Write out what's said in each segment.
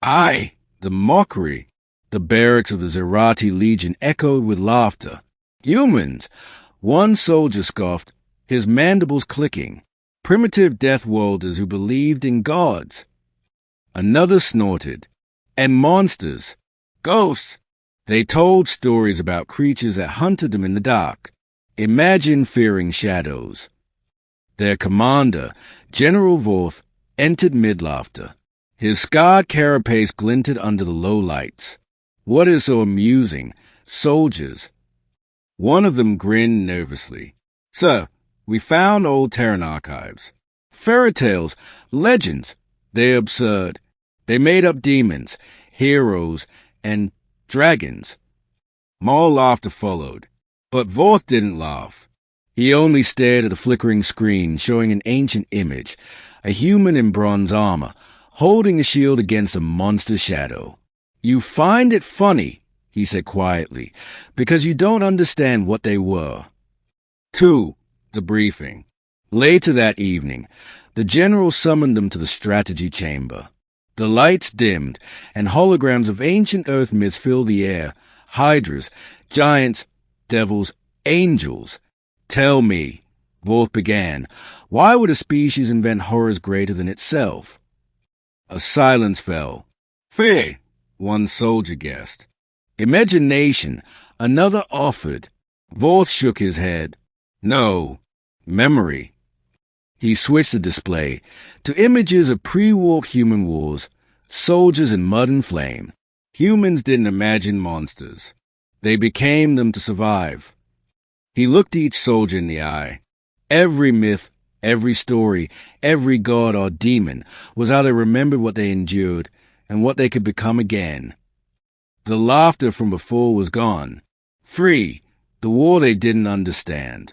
Aye, the mockery. The barracks of the Zerati Legion echoed with laughter. Humans! One soldier scoffed, his mandibles clicking. Primitive death worlders who believed in gods. Another snorted. And monsters. Ghosts. They told stories about creatures that hunted them in the dark. Imagine fearing shadows. Their commander, General Vorth, entered mid-laughter. His scarred carapace glinted under the low lights. What is so amusing? Soldiers. One of them grinned nervously. Sir, we found old Terran archives. Fairy tales, legends. They're absurd. They made up demons, heroes, and dragons. More laughter followed, but Vorth didn't laugh. He only stared at the flickering screen showing an ancient image, a human in bronze armor, holding a shield against a monster shadow. You find it funny, he said quietly, because you don't understand what they were. 2. The briefing. Later that evening, the general summoned them to the strategy chamber. The lights dimmed, and holograms of ancient Earth myths filled the air. Hydras, giants, devils, angels. Tell me, Vorth began, why would a species invent horrors greater than itself? A silence fell. Fear, one soldier guessed. Imagination, another offered. Vorth shook his head. No, memory. He switched the display to images of pre-warp human wars, soldiers in mud and flame. Humans didn't imagine monsters. They became them to survive. He looked each soldier in the eye. Every myth, every story, every god or demon was how they remembered what they endured and what they could become again. The laughter from before was gone. Free, the war they didn't understand.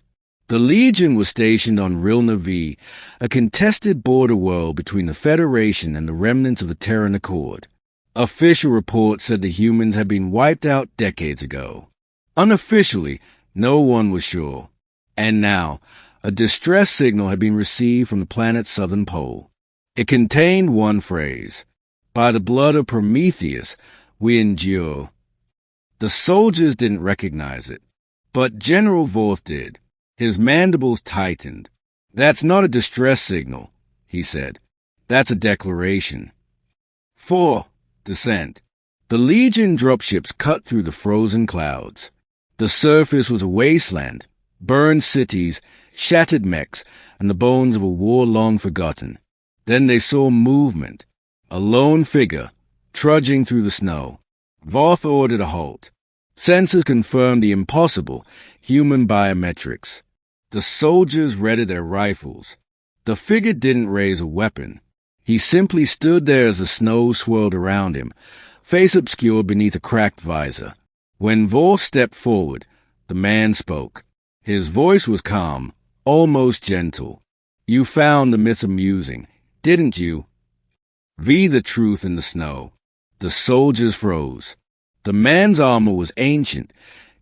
The Legion was stationed on Rilna V, a contested border world between the Federation and the remnants of the Terran Accord. Official reports said the humans had been wiped out decades ago. Unofficially, no one was sure. And now, a distress signal had been received from the planet's southern pole. It contained one phrase, "By the blood of Prometheus, we endure." The soldiers didn't recognize it, but General Vorth did. His mandibles tightened. That's not a distress signal, he said. That's a declaration. 4. Descent. The Legion dropships cut through the frozen clouds. The surface was a wasteland, burned cities, shattered mechs, and the bones of a war long forgotten. Then they saw movement, a lone figure, trudging through the snow. Vorth ordered a halt. Sensors confirmed the impossible, human biometrics. The soldiers readied their rifles. The figure didn't raise a weapon. He simply stood there as the snow swirled around him, face obscured beneath a cracked visor. When Vorth stepped forward, the man spoke. His voice was calm, almost gentle. You found the myths amusing, didn't you? V the truth in the snow. The soldiers froze. The man's armor was ancient,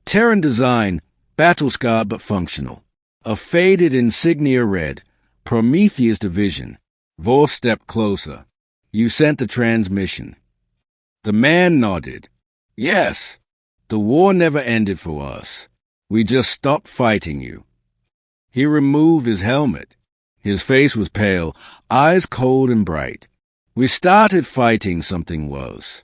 Terran design, battle-scarred but functional. A faded insignia read, Prometheus Division. Vorth stepped closer. You sent the transmission. The man nodded. Yes. The war never ended for us. We just stopped fighting you. He removed his helmet. His face was pale, eyes cold and bright. We started fighting something worse.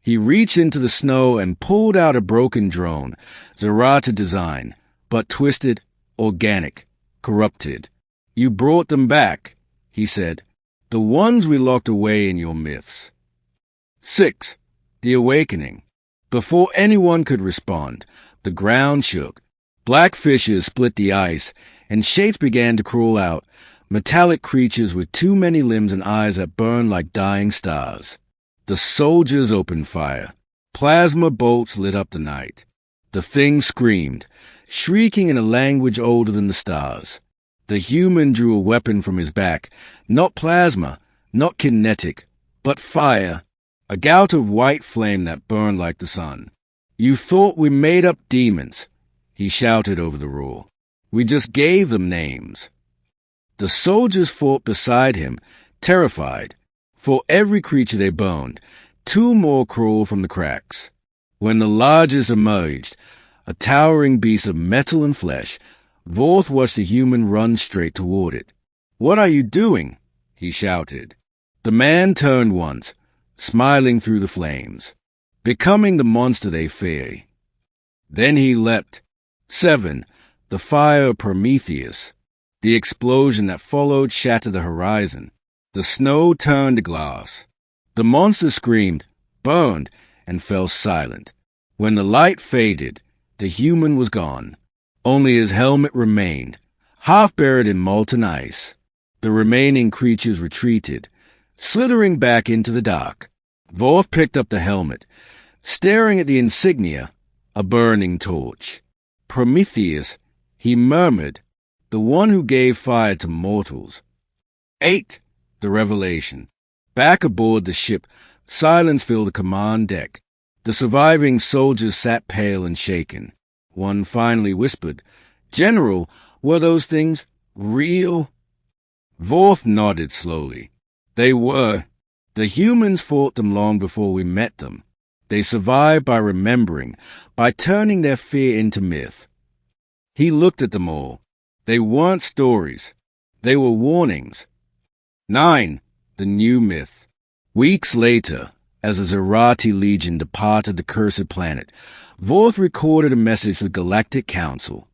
He reached into the snow and pulled out a broken drone, Zerata design, but twisted, organic, corrupted. You brought them back, he said. The ones we locked away in your myths. 6. The Awakening. Before anyone could respond, the ground shook. Black fissures split the ice, and shapes began to crawl out, metallic creatures with too many limbs and eyes that burned like dying stars. The soldiers opened fire. Plasma bolts lit up the night. The thing screamed, shrieking in a language older than the stars. The human drew a weapon from his back, not plasma, not kinetic, but fire, a gout of white flame that burned like the sun. You thought we made up demons, he shouted over the roar. We just gave them names. The soldiers fought beside him, terrified. For every creature they boned, 2 more crawled from the cracks. When the largest emerged, a towering beast of metal and flesh, Vorth watched the human run straight toward it. "What are you doing?" he shouted. The man turned once, smiling through the flames, becoming the monster they fear. Then he leapt. 7. The fire of Prometheus. The explosion that followed shattered the horizon. The snow turned to glass. The monster screamed, burned, and fell silent. When the light faded, the human was gone. Only his helmet remained, half buried in molten ice. The remaining creatures retreated, slithering back into the dark. Vorth picked up the helmet, staring at the insignia, a burning torch. "Prometheus," he murmured, "the one who gave fire to mortals." 8. The revelation. Back aboard the ship, silence filled the command deck. The surviving soldiers sat pale and shaken. One finally whispered, "General, were those things real?" Vorth nodded slowly. "They were. The humans fought them long before we met them. They survived by remembering, by turning their fear into myth." He looked at them all. They weren't stories. They were warnings. 9. The new myth. Weeks later, as the Zerati Legion departed the cursed planet, Vorth recorded a message to the Galactic Council.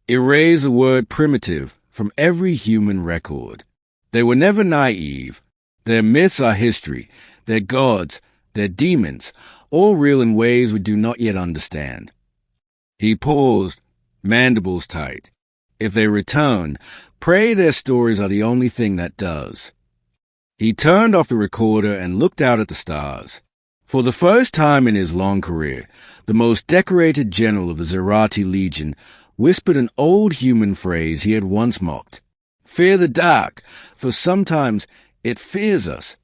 Erase the word primitive from every human record. They were never naive. Their myths are history. Their gods, their demons, all real in ways we do not yet understand. He paused, mandibles tight. If they return, pray their stories are the only thing that does. He turned off the recorder and looked out at the stars. For the first time in his long career, the most decorated general of the Zerati Legion whispered an old human phrase he had once mocked. "Fear the dark, for sometimes it fears us."